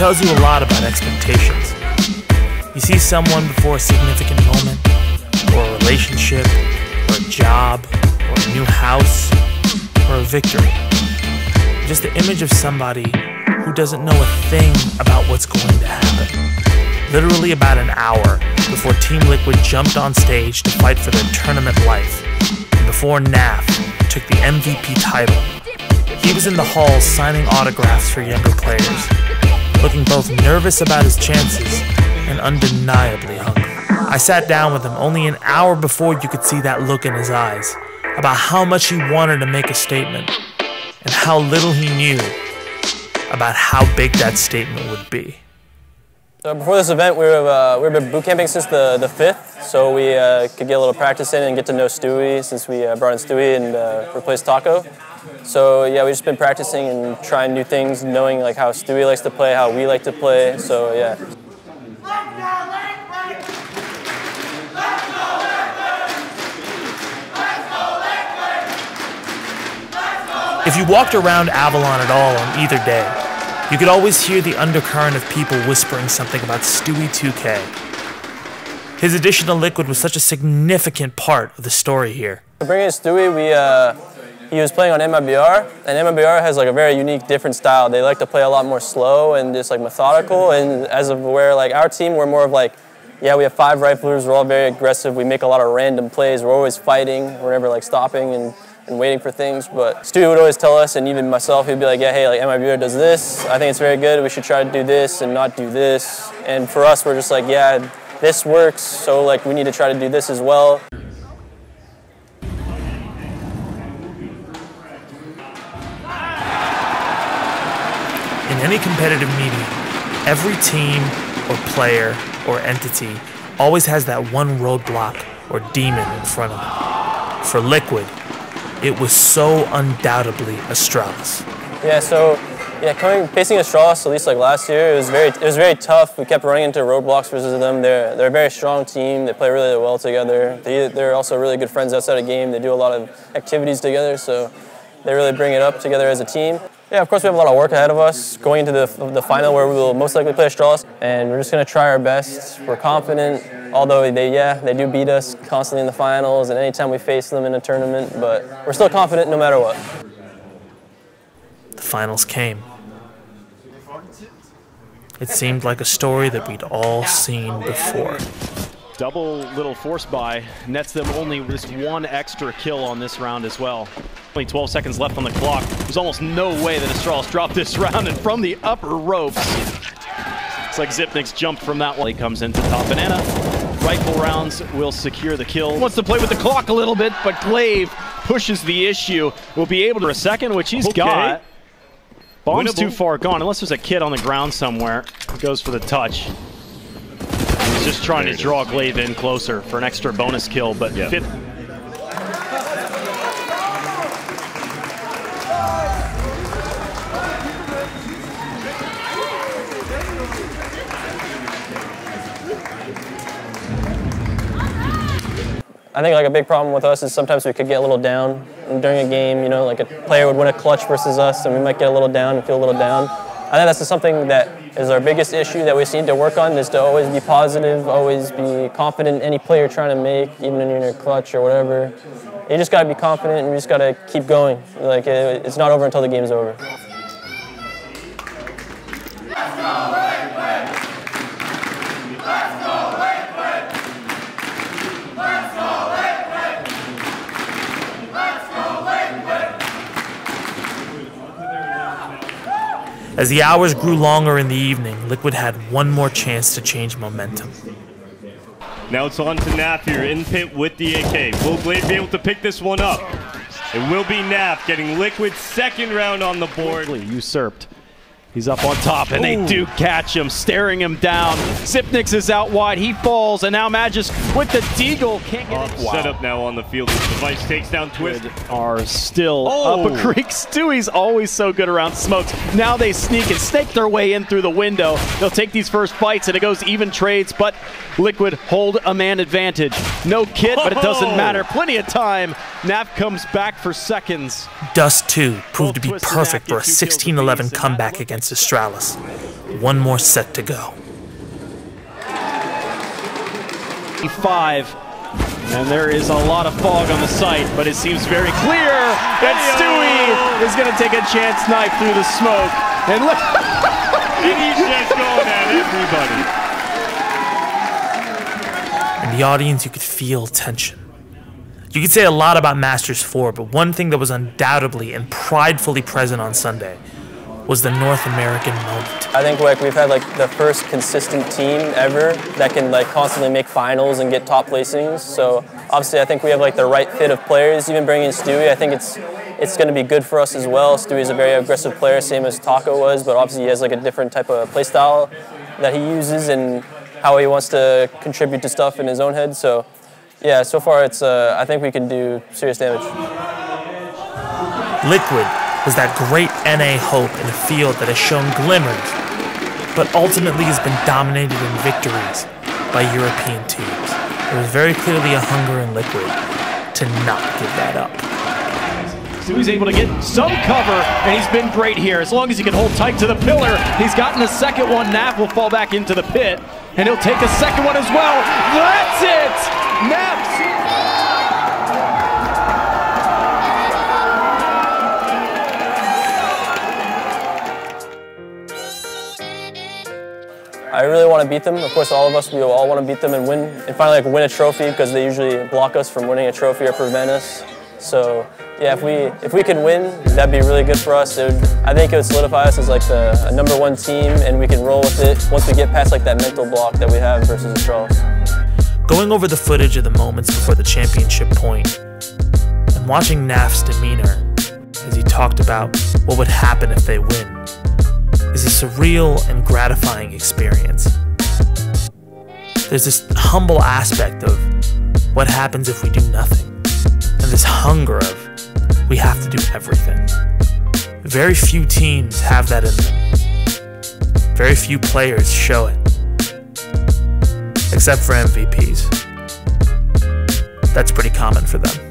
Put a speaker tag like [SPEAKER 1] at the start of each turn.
[SPEAKER 1] tells you a lot about expectations. You see someone before a significant moment, or a relationship, or a job, or a new house, or a victory. Just the image of somebody who doesn't know a thing about what's going to happen. Literally about an hour before Team Liquid jumped on stage to fight for their tournament life, and before NAF took the MVP title, he was in the halls signing autographs for younger players, looking both nervous about his chances and undeniably hungry. I sat down with him only an hour before you could see that look in his eyes, about how much he wanted to make a statement, and how little he knew about how big that statement would be.
[SPEAKER 2] So before this event, we've been boot camping since the 5th, so we could get a little practice in and get to know Stewie, since we brought in Stewie and replaced Taco. So yeah, we've just been practicing and trying new things, knowing like how Stewie likes to play, how we like to play. So yeah.
[SPEAKER 1] If you walked around Avalon at all on either day, you could always hear the undercurrent of people whispering something about Stewie 2K. His addition to Liquid was such a significant part of the story here.
[SPEAKER 2] Bringing in Stewie, he was playing on NAF, and NAF has like a very unique, different style. They like to play a lot more slow and just like methodical. And as of where like our team, we're more of like, yeah, we have 5 riflers. We're all very aggressive. We make a lot of random plays. We're always fighting. We're never like stopping and waiting for things. But Stewie would always tell us, and even myself, he'd be like, yeah, hey, like NAF does this. I think it's very good. We should try to do this and not do this. And for us, we're just like, yeah, this works. So like we need to try to do this as well.
[SPEAKER 1] In any competitive medium, every team or player or entity always has that one roadblock or demon in front of it. For Liquid, it was so undoubtedly Astralis.
[SPEAKER 2] Yeah, so yeah, facing Astralis, at least like last year, it was very tough. We kept running into roadblocks versus them. They're a very strong team. They play really well together. They're also really good friends outside of game. They do a lot of activities together, so they really bring it up together as a team. Yeah, of course we have a lot of work ahead of us going into the final where we will most likely play Astralis, and we're just going to try our best. We're confident, although they do beat us constantly in the finals and anytime we face them in a tournament, but we're still confident no matter what.
[SPEAKER 1] The finals came. It seemed like a story that we'd all seen before.
[SPEAKER 3] Double little force buy nets them only this 1 extra kill on this round as well. Only 12 seconds left on the clock. There's almost no way that Astralis dropped this round, and from the upper ropes, it's like Zipnik's jumped from that one. He comes into top banana. Rifle rounds will secure the kill. Wants to play with the clock a little bit, but Glaive pushes the issue. Will be able to for a second, which he's got. Bomb's too far gone, unless there's a kid on the ground somewhere. He goes for the touch. He's just trying to draw Glaive in closer for an extra bonus kill, but
[SPEAKER 2] I think like a big problem with us is sometimes we could get a little down during a game, you know, like a player would win a clutch versus us and we might get a little down and feel a little down. I think that's something that is our biggest issue that we need to work on, is to always be positive, always be confident in any play you're trying to make, even when you're in your clutch or whatever. You just got to be confident and you just got to keep going. Like it's not over until the game's over.
[SPEAKER 1] As the hours grew longer in the evening, Liquid had one more chance to change momentum.
[SPEAKER 4] Now it's on to NAF here in pit with the AK. Will Glaive be able to pick this one up? It will be NAF getting Liquid's 2nd round on the board.
[SPEAKER 3] Usurped. He's up on top, and they do catch him, staring him down. Zipnik's is out wide. He falls, and now Magis with the deagle can't get it.
[SPEAKER 4] Set up now on the field. Device takes down Twist.
[SPEAKER 3] Are still up a creek. Stewie's always so good around smokes. Now they sneak and snake their way in through the window. They'll take these first fights, and it goes even trades, but Liquid hold a man advantage. No kit, but it doesn't matter. Plenty of time. NAF comes back for seconds.
[SPEAKER 1] Dust 2 proved to be perfect for a 16-11 comeback against Astralis. one more set to go.
[SPEAKER 3] 5, and there is a lot of fog on the site, but it seems very clear that Stewie is going to take a chance knife through the smoke. And look,
[SPEAKER 4] he's just going at everybody.
[SPEAKER 1] In the audience, you could feel tension. You could say a lot about Masters 4, but one thing that was undoubtedly and pridefully present on Sunday was the North American moment.
[SPEAKER 2] I think we've had the first consistent team ever that can constantly make finals and get top placings. So obviously I think we have the right fit of players. Even bringing in Stewie, I think it's going to be good for us as well. Stewie's a very aggressive player, same as Taco was, but obviously he has a different type of play style that he uses and how he wants to contribute to stuff in his own head. So yeah, so far I think we can do serious damage.
[SPEAKER 1] Liquid was that great NA hope in a field that has shown glimmers, but ultimately has been dominated in victories by European teams. There was very clearly a hunger in Liquid to not give that up.
[SPEAKER 3] So he's able to get some cover, and he's been great here. As long as he can hold tight to the pillar, he's gotten the second one. NAF will fall back into the pit, and he'll take a second one as well. That's it! NAF!
[SPEAKER 2] I really want to beat them. Of course, all of us, we all want to beat them and win, and finally win a trophy, because they usually block us from winning a trophy or prevent us. So yeah, if we can win, that'd be really good for us. I think it would solidify us as a #1 team, and we can roll with it once we get past that mental block that we have versus Astralis.
[SPEAKER 1] Going over the footage of the moments before the championship point, and watching NAF's demeanor as he talked about what would happen if they win, is a surreal and gratifying experience. There's this humble aspect of what happens if we do nothing, and this hunger of we have to do everything. Very few teams have that in them. Very few players show it, except for MVPs. That's pretty common for them.